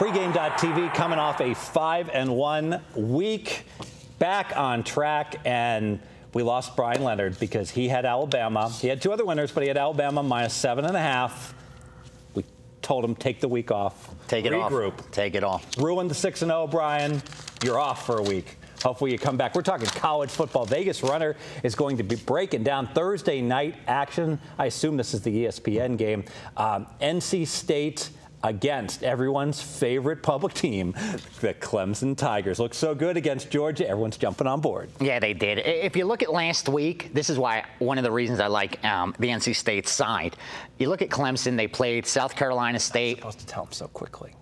Pregame.tv coming off a 5-1 week, back on track, and we lost Brian Leonard because he had Alabama. He had two other winners, but he had Alabama minus 7.5. We told him take the week off. Take it off. Regroup. Take it off. Ruined the 6-0, Brian. You're off for a week. Hopefully you come back. We're talking college football. Vegas Runner is going to be breaking down Thursday night action. I assume this is the ESPN game. NC State against everyone's favorite public team, the Clemson Tigers. Looked so good against Georgia. Everyone's jumping on board. Yeah, they did. If you look at last week, this is why one of the reasons I like the NC State side. You look at Clemson, they played South Carolina State. I'm supposed to tell them so quickly.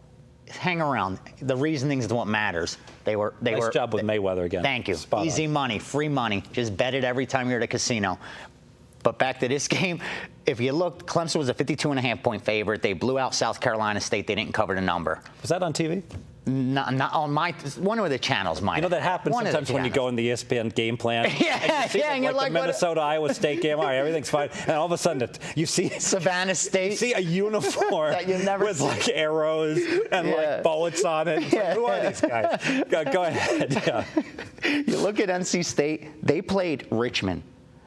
Hang around. The reasoning is what matters. Nice job with Mayweather again. Thank you. Spot Easy on. money, free money. Just bet it every time you're at a casino. But back to this game, if you look, Clemson was a 52.5-point favorite. They blew out South Carolina State. They didn't cover the number. Was that on TV? Not on one of the channels, might. You know, that happens sometimes when you go in the ESPN game plan. and you're like the Minnesota-Iowa State game. All right, everything's fine. And all of a sudden, you see Savannah State. You see a uniform with like arrows and like bullets on it. It's like, who are these guys? Go ahead. Yeah. You look at NC State. They played Richmond.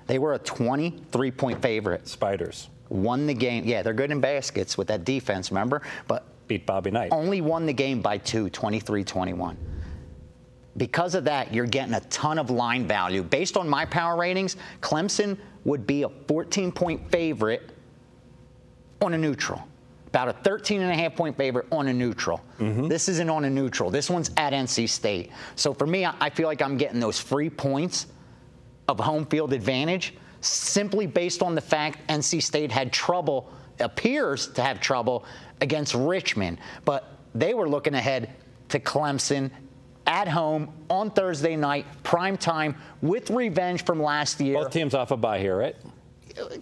They were a 23-point favorite. Spiders. Won the game. Yeah, they're good in baskets with that defense, remember? But beat Bobby Knight. Only won the game by 2, 23-21. Because of that, you're getting a ton of line value. Based on my power ratings, Clemson would be a 14-point favorite on a neutral. About a 13.5-point favorite on a neutral. Mm-hmm. This isn't on a neutral. This one's at NC State. So for me, I feel like I'm getting those free points of home field advantage simply based on the fact NC State had trouble, appears to have trouble against Richmond. But they were looking ahead to Clemson at home on Thursday night, prime time, with revenge from last year. Both teams off a bye here, right?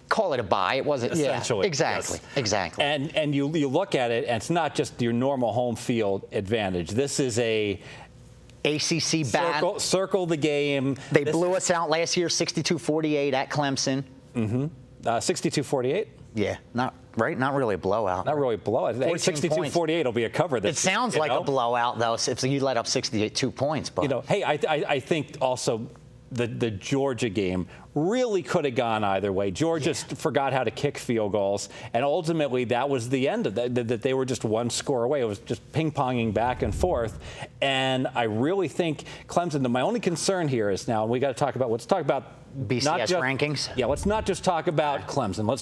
Call it a bye. It wasn't. Essentially. Yeah, exactly. Yes. Exactly. And you look at it, and it's not just your normal home field advantage. This is a ACC battle. Circle the game. They blew us out last year, 62-48 at Clemson. Mm-hmm. 62-48? Yeah, not really a blowout. Not really a blowout. 62-48 will be a cover. It sounds like a blowout, though, if you let up 62 points. But. You know, hey, I think also the Georgia game really could have gone either way. Georgia forgot how to kick field goals, and ultimately that was the end of that. That they were just one score away. It was just ping-ponging back and forth. And I really think Clemson, my only concern here is now, and let's talk about BCS rankings. Yeah, let's not just talk about Clemson. Let's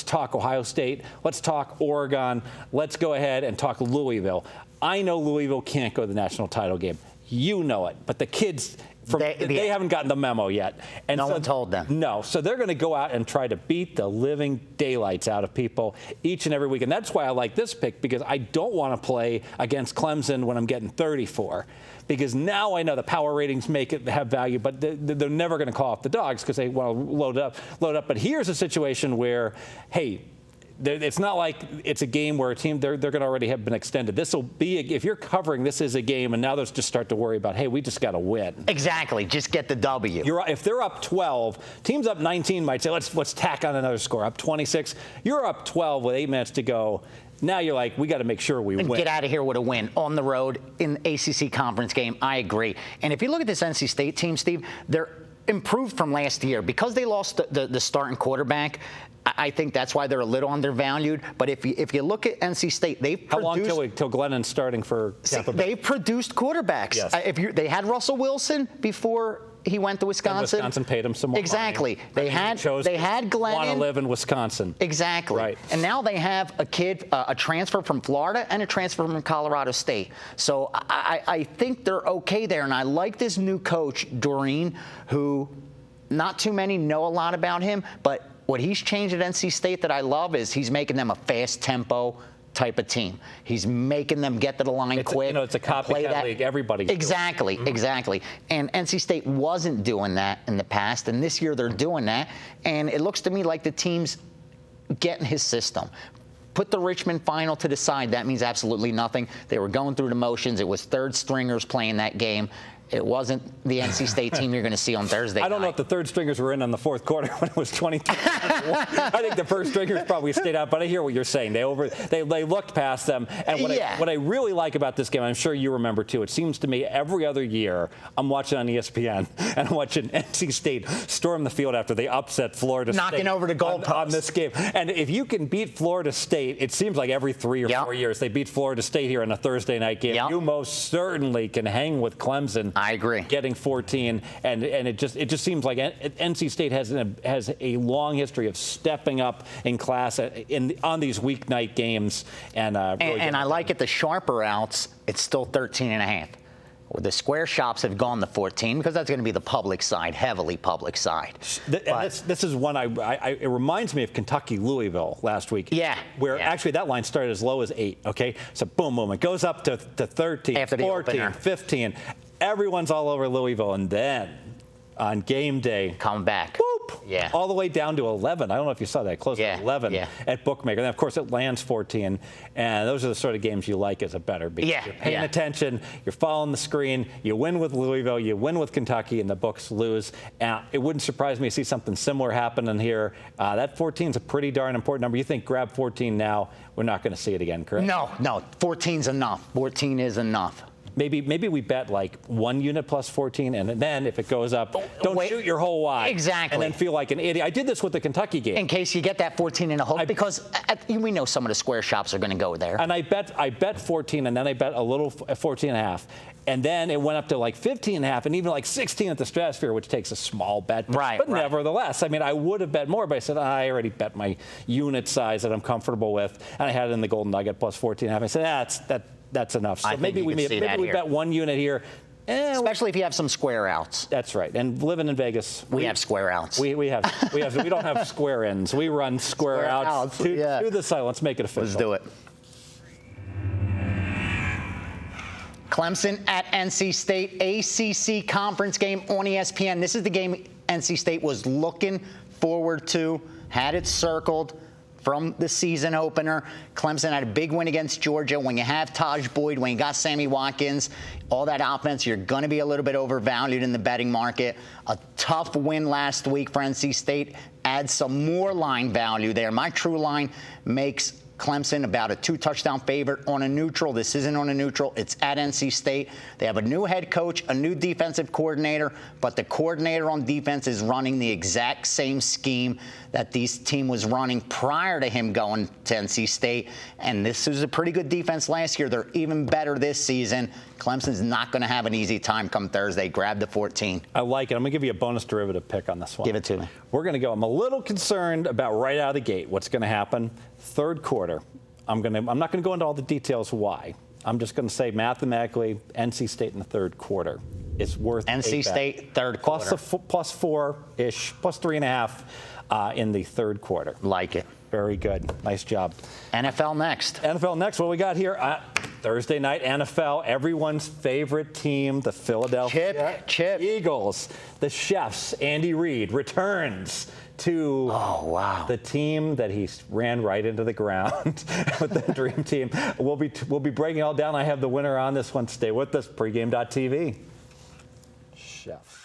talk Ohio State. Let's talk Oregon. Let's go ahead and talk Louisville. I know Louisville can't go to the national title game. You know it, but the kids. They haven't gotten the memo yet. And no one told them. No. So they're going to go out and try to beat the living daylights out of people each and every week. And that's why I like this pick, because I don't want to play against Clemson when I'm getting 34. Because now I know the power ratings have value, but they're never going to call off the dogs because they want to load up. But here's a situation where, hey, it's not like it's a game where a team, they're going to already have been extended. This will be, if you're covering, this is a game, and now they'll just start to worry about, hey, we just got to win. Exactly. Just get the W. If they're up 12, teams up 19 might say, let's tack on another score. Up 26, you're up 12 with 8 minutes to go. Now you're like, we got to make sure we win. Get out of here with a win on the road in the ACC conference game. I agree. And if you look at this NC State team, Steve, they're improved from last year. Because they lost the starting quarterback, I think that's why they're a little undervalued. But if you look at NC State, they've produced. How long till Glennon's starting for Tampa Bay? They produced quarterbacks. Yes. They had Russell Wilson before he went to Wisconsin. And Wisconsin paid him some more Exactly. money. They had Glennon. Want to live in Wisconsin. Exactly. Right. And now they have a kid, a transfer from Florida and a transfer from Colorado State. So I think they're okay there. And I like this new coach, Doreen, who not too many know a lot about him, but what he's changed at NC State that I love is he's making them a fast tempo type of team. He's making them get to the line quick. It's a copycat league. Everybody's exactly. And NC State wasn't doing that in the past, and this year they're doing that. And it looks to me like the team's getting his system. Put the Richmond final to the side. That means absolutely nothing. They were going through the motions. It was third stringers playing that game. It wasn't the NC State team you're going to see on Thursday I don't know night. if the third stringers were in the fourth quarter when it was 23. I think the first stringers probably stayed out, but I hear what you're saying. They looked past them. And what I really like about this game, I'm sure you remember too, it seems to me every other year I'm watching on ESPN and I'm watching NC State storm the field after they upset Florida State. Knocking over the goalpost. On this game. And if you can beat Florida State, it seems like every 3 or 4 years they beat Florida State here in a Thursday night game. You most certainly can hang with Clemson. I agree. Getting 14, and it just seems like NC State has a long history of stepping up in class on these weeknight games, and I like it. The sharper outs, it's still 13.5. The square shops have gone to 14 because that's going to be the public side, heavily public side. This is one it reminds me of Kentucky-Louisville last week. Yeah. Where actually that line started as low as 8, okay? So boom, boom, it goes up to 13, after 14, opener. 15. Everyone's all over Louisville, and then on game day, come back. Whoop, Yeah. all the way down to 11. I don't know if you saw that, close to 11 at Bookmaker. And of course, it lands 14, and those are the sort of games you like as a bettor because you're paying attention, you're following the screen, you win with Louisville, you win with Kentucky, and the books lose. It wouldn't surprise me to see something similar happening here. That 14 is a pretty darn important number. You think grab 14 now, we're not going to see it again, correct? No, 14's enough. 14 is enough. Maybe we bet like 1 unit plus 14, and then if it goes up, don't shoot your whole wide. Exactly. And then feel like an idiot. I did this with the Kentucky game. In case you get that 14 in a hook, because we know some of the square shops are going to go there. And I bet 14, and then I bet a little 14 and a half. And then it went up to like 15 and a half, and even like 16 at the Stratosphere, which takes a small bet. But nevertheless, I mean, I would have bet more, but I said, I already bet my unit size that I'm comfortable with. And I had it in the Golden Nugget plus 14 and a half. I said, that's enough. So maybe we bet 1 unit here. Especially if you have some square outs. That's right. And living in Vegas, we have square outs. We don't have square ends. We run square outs to the side. Let's make it official. Let's do it. Clemson at NC State, ACC conference game on ESPN. This is the game NC State was looking forward to, had it circled from the season opener. Clemson had a big win against Georgia. When you have Taj Boyd, when you got Sammy Watkins, all that offense, you're going to be a little bit overvalued in the betting market. A tough win last week for NC State adds some more line value there. My true line makes Clemson about a 2-touchdown favorite on a neutral. This isn't on a neutral. It's at NC State. They have a new head coach, a new defensive coordinator, but the coordinator on defense is running the exact same scheme that this team was running prior to him going to NC State. And this was a pretty good defense last year. They're even better this season. Clemson's not going to have an easy time come Thursday. Grab the 14. I like it. I'm going to give you a bonus derivative pick on this one. Give it to me. We're going to go. I'm a little concerned about right out of the gate what's going to happen. Third quarter. I'm not going to go into all the details why. I'm just going to say mathematically NC State in the third quarter is worth NC State third quarter. Plus 4-ish, plus 3.5 in the third quarter. Like it. Very good. Nice job. NFL next. NFL next. What we got here? Thursday night NFL. Everyone's favorite team, the Philadelphia Eagles. The Chefs. Andy Reid returns to the team that he ran right into the ground with the dream team. We'll be breaking it all down. I have the winner on this one. Stay with us. Pregame.tv. Chefs.